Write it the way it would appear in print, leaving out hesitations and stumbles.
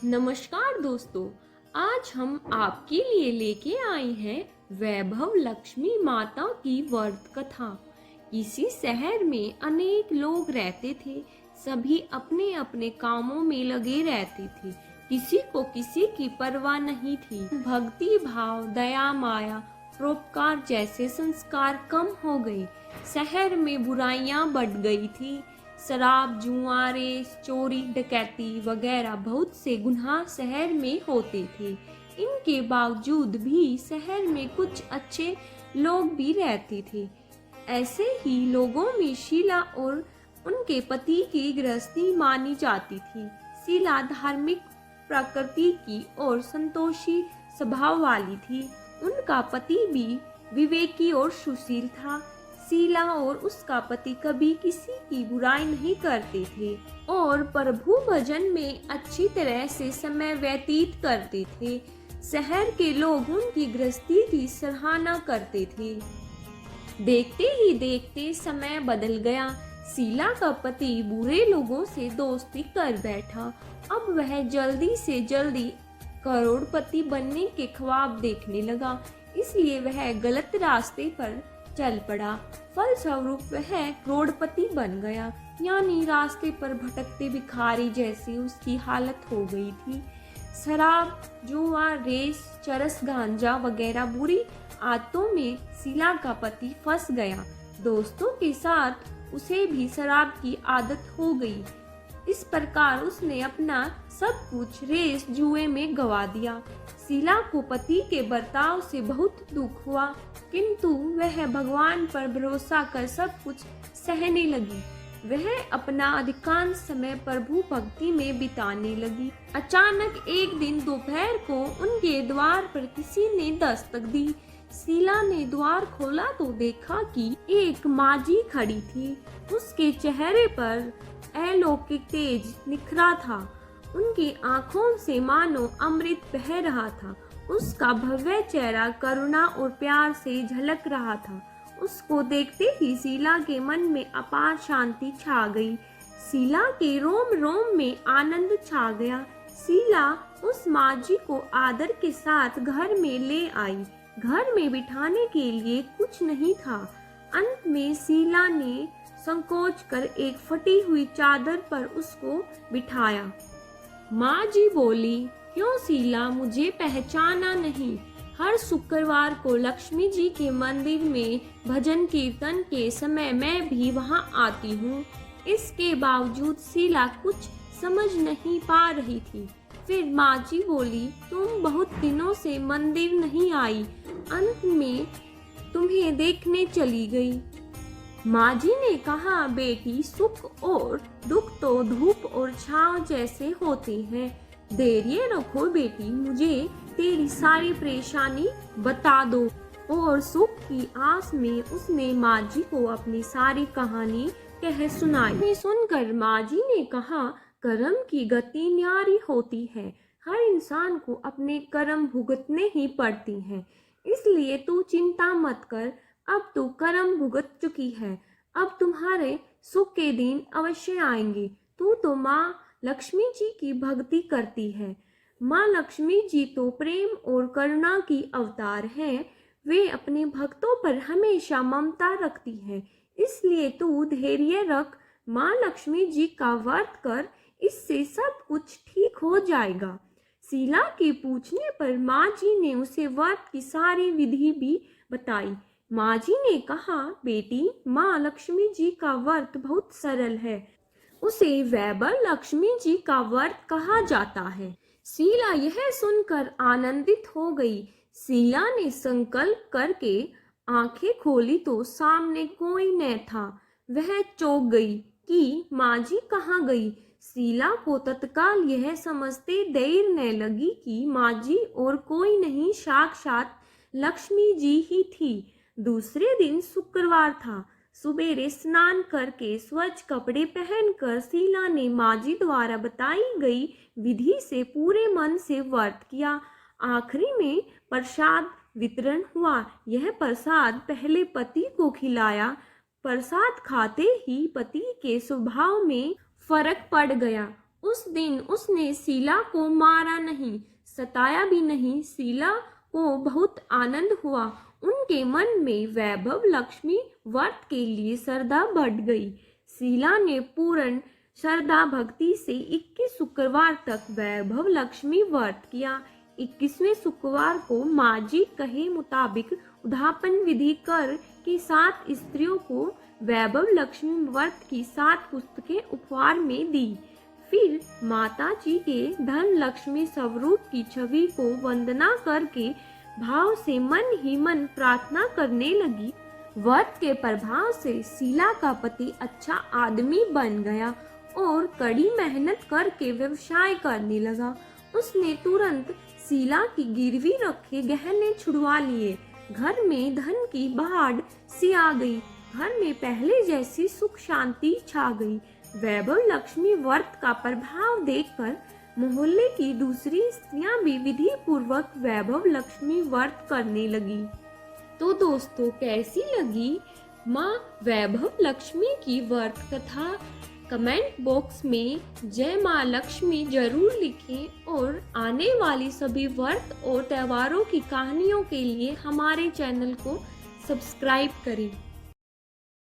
नमस्कार दोस्तों, आज हम आपके लिए लेके आए हैं वैभव लक्ष्मी माता की व्रत कथा। किसी शहर में अनेक लोग रहते थे। सभी अपने अपने कामों में लगे रहते थे। किसी को किसी की परवाह नहीं थी। भक्ति भाव, दया, माया, परोपकार जैसे संस्कार कम हो गए। शहर में बुराइयां बढ़ गई थी। शराब, जुआ, रेस, चोरी, डकैती वगैरह बहुत से गुनाह शहर में होते थे। इनके बावजूद भी शहर में कुछ अच्छे लोग भी रहते थे। ऐसे ही लोगों में शीला और उनके पति की गृहस्थी मानी जाती थी। शीला धार्मिक प्रकृति की और संतोषी स्वभाव वाली थी। उनका पति भी विवेकी और सुशील था। शीला और उसका पति कभी किसी की बुराई नहीं करते थे और प्रभु भजन में अच्छी तरह से समय व्यतीत करते थे। शहर के लोग उनकी गृहस्थी की सराहना करते थे। देखते ही देखते समय बदल गया। शीला का पति बुरे लोगों से दोस्ती कर बैठा। अब वह जल्दी से जल्दी करोड़पति बनने के ख्वाब देखने लगा, इसलिए वह गलत रास्ते पर चल पड़ा। फलस्वरूप वह करोड़पति बन गया, यानी रास्ते पर भटकते भिखारी जैसी उसकी हालत हो गई थी। शराब, जुआ, रेस, चरस, गांजा वगैरह बुरी आदतों में शीला का पति फंस गया। दोस्तों के साथ उसे भी शराब की आदत हो गई। इस प्रकार उसने अपना सब कुछ रेस, जुए में गवा दिया। शीला को पति के बर्ताव से बहुत दुख हुआ, किंतु वह भगवान पर भरोसा कर सब कुछ सहने लगी। वह अपना अधिकांश समय प्रभु भक्ति में बिताने लगी। अचानक एक दिन दोपहर को उनके द्वार पर किसी ने दस्तक दी। शीला ने द्वार खोला तो देखा कि एक माजी खड़ी थी। उसके चेहरे पर अलौकिक तेज निखरा था। उनकी आंखों से मानो अमृत बह रहा था। उसका भव्य चेहरा करुणा और प्यार से झलक रहा था। उसको देखते ही शीला के मन में अपार शांति छा गई। शीला के रोम रोम में आनंद छा गया। शीला उस माजी को आदर के साथ घर में ले आई। घर में बिठाने के लिए कुछ नहीं था। अंत में शीला ने संकोच कर एक फटी हुई चादर पर उसको बिठाया। माँ जी बोली, क्यों शीला, मुझे पहचाना नहीं? हर शुक्रवार को लक्ष्मी जी के मंदिर में भजन कीर्तन के समय मैं भी वहां आती हूँ। इसके बावजूद शीला कुछ समझ नहीं पा रही थी। फिर माँ जी बोली, तुम बहुत दिनों से मंदिर नहीं आई, अंत में तुम्हें देखने चली गई। माँ जी ने कहा, बेटी, सुख और दुख तो धूप और छांव जैसे होते हैं। धैर्य रखो बेटी, मुझे तेरी सारी परेशानी बता दो। और सुख की आस में उसने माँ जी को अपनी सारी कहानी कह सुनाई। सुनकर माँ जी ने कहा, कर्म की गति न्यारी होती है। हर इंसान को अपने कर्म भुगतने ही पड़ती हैं। इसलिए तू चिंता मत कर, अब तू कर्म भुगत चुकी है। अब तुम्हारे सुख के दिन अवश्य आएंगे। तू तो माँ लक्ष्मी जी की भक्ति करती है। माँ लक्ष्मी जी तो प्रेम और करुणा की अवतार हैं। वे अपने भक्तों पर हमेशा ममता रखती हैं। इसलिए तू धैर्य रख, माँ लक्ष्मी जी का व्रत कर, इससे सब कुछ ठीक हो जाएगा। शीला के पूछने पर माँ जी ने उसे व्रत की सारी विधि भी बताई। माँ जी ने कहा, बेटी, माँ लक्ष्मी जी का व्रत बहुत सरल है। उसे वैभव लक्ष्मी जी का व्रत कहा जाता है। शीला यह सुनकर आनंदित हो गई। शीला ने संकल्प करके आंखें खोली तो सामने कोई न था। वह चौंक गई कि माँ जी कहाँ गई। शीला को तत्काल यह समझते देर न लगी कि माँ जी और कोई नहीं, साक्षात लक्ष्मी जी ही थी। दूसरे दिन शुक्रवार था। सुबेरे स्नान करके स्वच्छ कपड़े पहनकर शीला ने माँ जी द्वारा बताई गई विधि से पूरे मन से व्रत किया। आखिरी में प्रसाद वितरण हुआ। यह प्रसाद पहले पति को खिलाया। प्रसाद खाते ही पति के स्वभाव में फर्क पड़ गया उस दिन उसने शीला को मारा नहीं, सताया भी नहीं। शीला को बहुत आनंद हुआ। उनके मन में वैभव लक्ष्मी व्रत के लिए श्रद्धा बढ़ गई। शीला ने पूर्ण श्रद्धा भक्ति से 21 शुक्रवार तक वैभव लक्ष्मी व्रत किया। 21वें शुक्रवार को माँ जी कहे मुताबिक उद्यापन विधि कर के 7 स्त्रियों को वैभव लक्ष्मी व्रत की 7 पुस्तकें उपहार में दी। फिर माता जी के धन लक्ष्मी स्वरूप की छवि को वंदना करके भाव से मन ही मन प्रार्थना करने लगी। व्रत के प्रभाव से शीला का पति अच्छा आदमी बन गया और कड़ी मेहनत करके व्यवसाय करने लगा। उसने तुरंत शीला की गिरवी रखे गहने छुड़वा लिए। घर में धन की बाढ़ सी आ गई। घर में पहले जैसी सुख शांति छा गई। वैभव लक्ष्मी व्रत का प्रभाव देखकर मोहल्ले की दूसरी स्त्रियां भी विधि पूर्वक वैभव लक्ष्मी व्रत करने लगी। तो दोस्तों, कैसी लगी माँ वैभव लक्ष्मी की व्रत कथा? कमेंट बॉक्स में जय माँ लक्ष्मी जरूर लिखें और आने वाली सभी व्रत और त्योहारों की कहानियों के लिए हमारे चैनल को सब्सक्राइब करें।